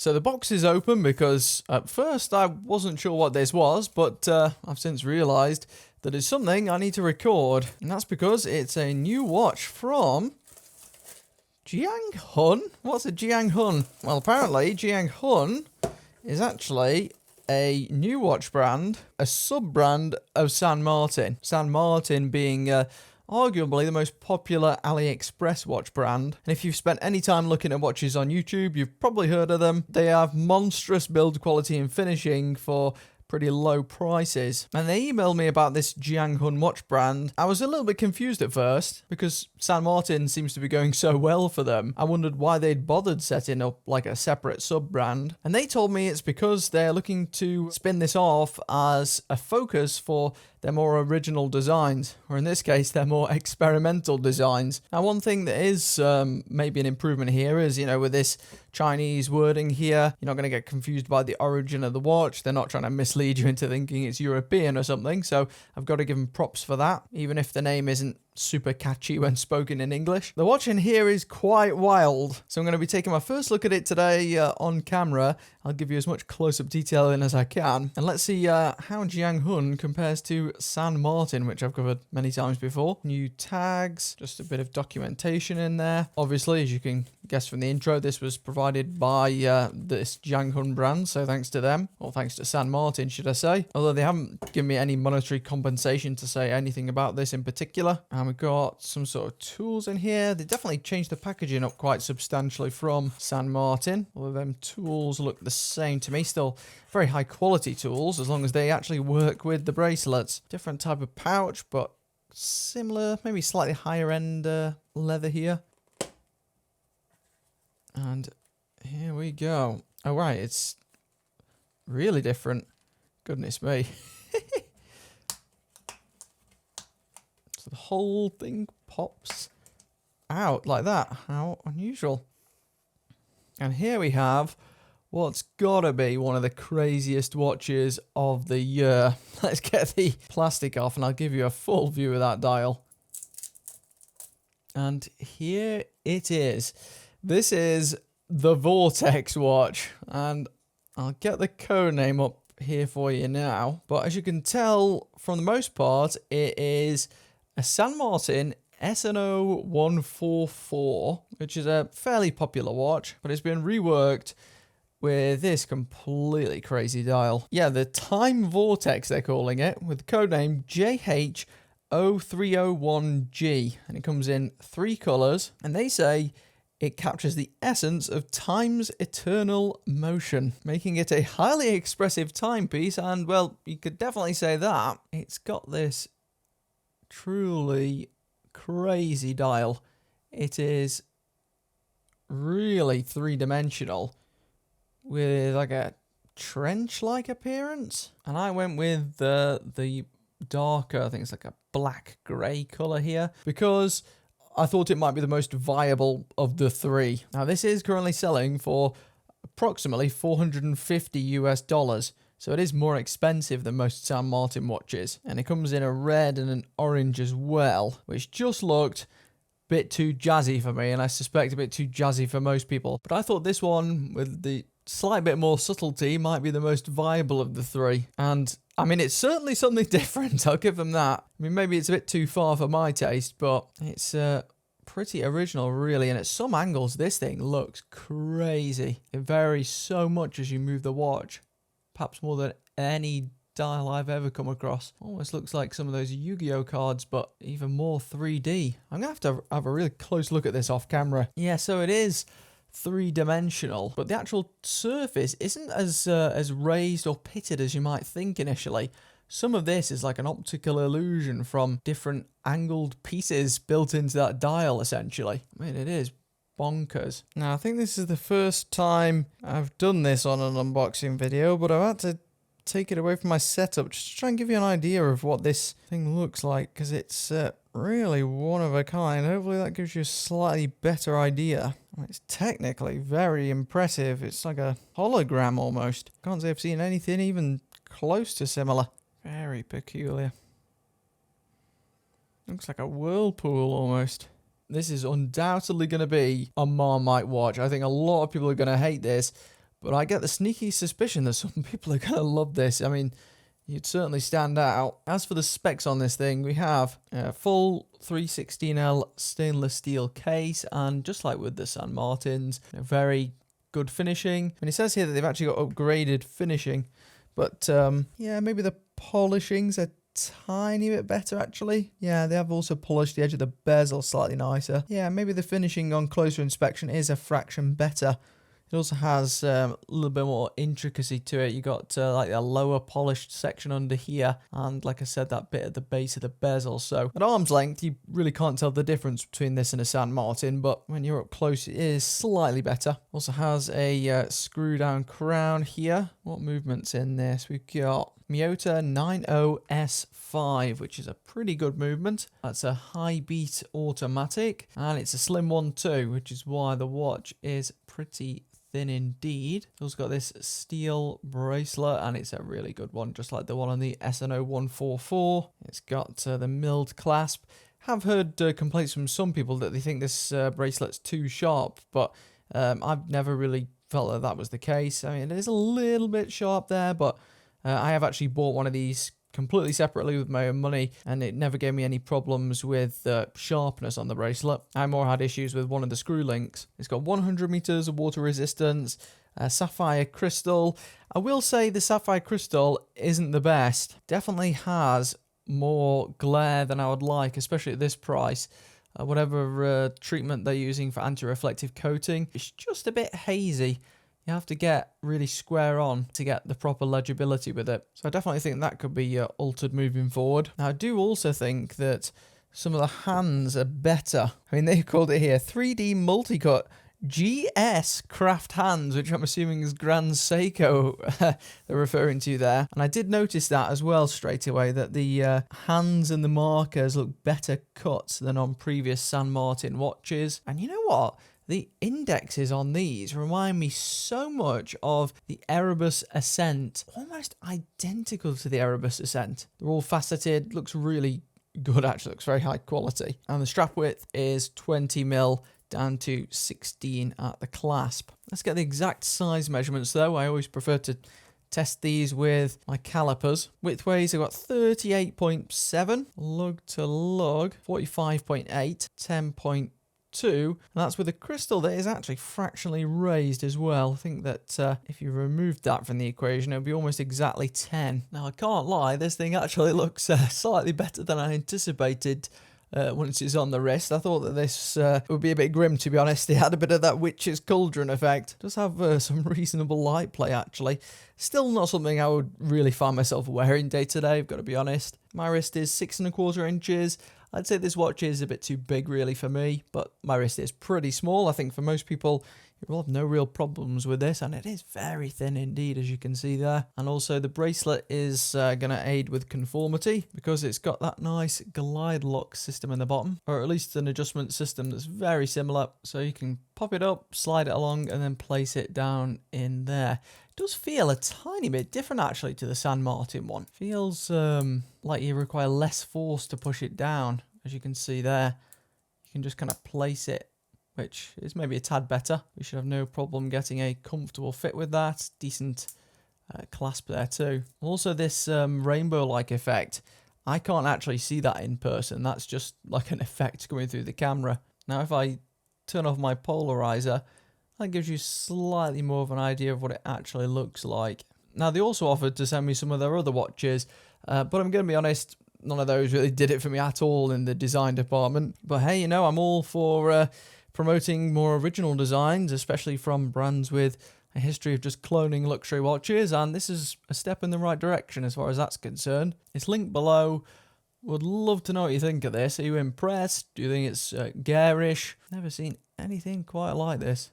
So the box is open because at first I wasn't sure what this was, but I've since realized that it's something I need to record. And that's because it's a new watch from Jianghun. What's a Jianghun? Well, apparently Jianghun is actually a new watch brand, a sub-brand of San Martin. San Martin being arguably the most popular AliExpress watch brand. And if you've spent any time looking at watches on YouTube, you've probably heard of them. They have monstrous build quality and finishing for pretty low prices. And they emailed me about this Jianghun watch brand. I was a little bit confused at first because San Martin seems to be going so well for them. I wondered why they'd bothered setting up like a separate sub-brand. And they told me it's because they're looking to spin this off as a focus for their more original designs, or in this case, their more experimental designs. Now, one thing that is maybe an improvement here is, you know, with this Chinese wording here, you're not going to get confused by the origin of the watch. They're not trying to mislead you into thinking it's European or something, so I've got to give them props for that, even if the name isn't super catchy when spoken in English. The watch in here is quite wild, so I'm going to be taking my first look at it today on camera. I'll give you as much close-up detailing as I can, and let's see how Jianghun compares to San Martin, which I've covered many times before. New tags, just a bit of documentation in there. Obviously, as you can guess from the intro, this was provided by this Jianghun brand, so thanks to them, or thanks to San Martin, should I say. Although they haven't given me any monetary compensation to say anything about this in particular. And we've got some sort of tools in here. They definitely changed the packaging up quite substantially from San Martin. All of them tools look the same to me. Still very high quality tools, as long as they actually work with the bracelets. Different type of pouch, but similar, maybe slightly higher end leather here. And here we go. Oh, right, it's really different. Goodness me. So the whole thing pops out like that. How unusual. And here we have what's gotta be one of the craziest watches of the year. Let's get the plastic off and I'll give you a full view of that dial. And here it is. This is the Vortex watch, and I'll get the code name up here for you now. But as you can tell, from the most part, it is a San Martin SNO 144, which is a fairly popular watch, but it's been reworked with this completely crazy dial. Yeah, the Time Vortex, they're calling it, with the codename JH0301G, and it comes in 3 colors, and they say it captures the essence of time's eternal motion, making it a highly expressive timepiece, and, well, you could definitely say that. It's got this truly crazy dial. It is really three-dimensional with like a trench-like appearance, and I went with the darker, I think it's like a black grey color here, because I thought it might be the most viable of the 3. Now, this is currently selling for approximately $450 US, so it is more expensive than most San Martin watches. And it comes in a red and an orange as well, which just looked a bit too jazzy for me, and I suspect a bit too jazzy for most people. But I thought this one, with the slight bit more subtlety, might be the most viable of the 3. And I mean, it's certainly something different, I'll give them that. I mean, maybe it's a bit too far for my taste, but it's pretty original, really. And at some angles, this thing looks crazy. It varies so much as you move the watch, perhaps more than any dial I've ever come across. Almost looks like some of those Yu-Gi-Oh cards, but even more 3D. I'm going to have a really close look at this off camera. Yeah, so it is three-dimensional, but the actual surface isn't as raised or pitted as you might think initially. Some of this is like an optical illusion from different angled pieces built into that dial, essentially. I mean, it is bonkers. Now, I think this is the first time I've done this on an unboxing video, but I've had to take it away from my setup just to try and give you an idea of what this thing looks like, because it's really one of a kind. Hopefully that gives you a slightly better idea. It's technically very impressive. It's like a hologram almost. Can't say I've seen anything even close to similar. Very peculiar. Looks like a whirlpool almost. This is undoubtedly going to be a Marmite watch. I think a lot of people are going to hate this, But I get the sneaky suspicion that some people are going to love this. I mean, you'd certainly stand out. As for the specs on this thing, we have a full 316L stainless steel case, and just like with the San Martins, very good finishing. And it says here that they've actually got upgraded finishing, but yeah, maybe the polishing's a tiny bit better actually. Yeah, they have also polished the edge of the bezel slightly nicer. Yeah, maybe the finishing on closer inspection is a fraction better. It also has a little bit more intricacy to it. You got like a lower polished section under here, and like I said, that bit at the base of the bezel. So at arm's length, you really can't tell the difference between this and a San Martin, but when you're up close, it is slightly better. Also has a screw down crown here. What movement's in this? We've got Miyota 90S5, which is a pretty good movement. That's a high beat automatic, and it's a slim one too, which is why the watch is pretty thin indeed. It's also got this steel bracelet, and it's a really good one, just like the one on the SNO 144. It's got the milled clasp. Have heard complaints from some people that they think this bracelet's too sharp, but I've never really felt that that was the case. I mean, it is a little bit sharp there, but I have actually bought one of these completely separately with my own money, and it never gave me any problems with sharpness on the bracelet. I more had issues with one of the screw links. It's got 100 meters of water resistance, sapphire crystal. I will say the sapphire crystal isn't the best. Definitely has more glare than I would like, especially at this price. Whatever treatment they're using for anti-reflective coating, it's just a bit hazy. You have to get really square on to get the proper legibility with it. So I definitely think that could be altered moving forward. Now I do also think that some of the hands are better. I mean, they called it here 3D multi-cut GS craft hands, which I'm assuming is Grand Seiko they're referring to there. And I did notice that as well straight away, that the hands and the markers look better cut than on previous San Martin watches. And you know what? The indexes on these remind me so much of the Erebus Ascent, almost identical to the Erebus Ascent. They're all faceted, looks really good actually, looks very high quality. And the strap width is 20mm down to 16 at the clasp. Let's get the exact size measurements though. I always prefer to test these with my calipers. Widthways, I've got 38.7, lug to lug, 45.8, 10.2, and that's with a crystal that is actually fractionally raised as well. I think that if you removed that from the equation, it would be almost exactly 10. Now, I can't lie, this thing actually looks slightly better than I anticipated once it's on the wrist. I thought that this would be a bit grim, to be honest. It had a bit of that witch's cauldron effect. Does have some reasonable light play, actually. Still not something I would really find myself wearing day to day, I've got to be honest. My wrist is 6¼ inches. I'd say this watch is a bit too big really for me, but my wrist is pretty small. I think for most people, you will have no real problems with this, and it is very thin indeed, as you can see there. And also the bracelet is going to aid with conformity because it's got that nice glide lock system in the bottom, or at least an adjustment system that's very similar. So you can pop it up, slide it along, and then place it down in there. It does feel a tiny bit different actually to the San Martin one. Feels like you require less force to push it down. As you can see there, you can just kind of place it, which is maybe a tad better. We should have no problem getting a comfortable fit with that. Decent clasp there too. Also this rainbow-like effect, I can't actually see that in person. That's just like an effect going through the camera. Now if I turn off my polarizer, that gives you slightly more of an idea of what it actually looks like. Now they also offered to send me some of their other watches, but I'm going to be honest, none of those really did it for me at all in the design department. But hey, you know, I'm all for promoting more original designs, especially from brands with a history of just cloning luxury watches, and this is a step in the right direction as far as that's concerned. It's linked below. Would love to know what you think of this. Are you impressed? Do you think it's garish? Never seen anything quite like this.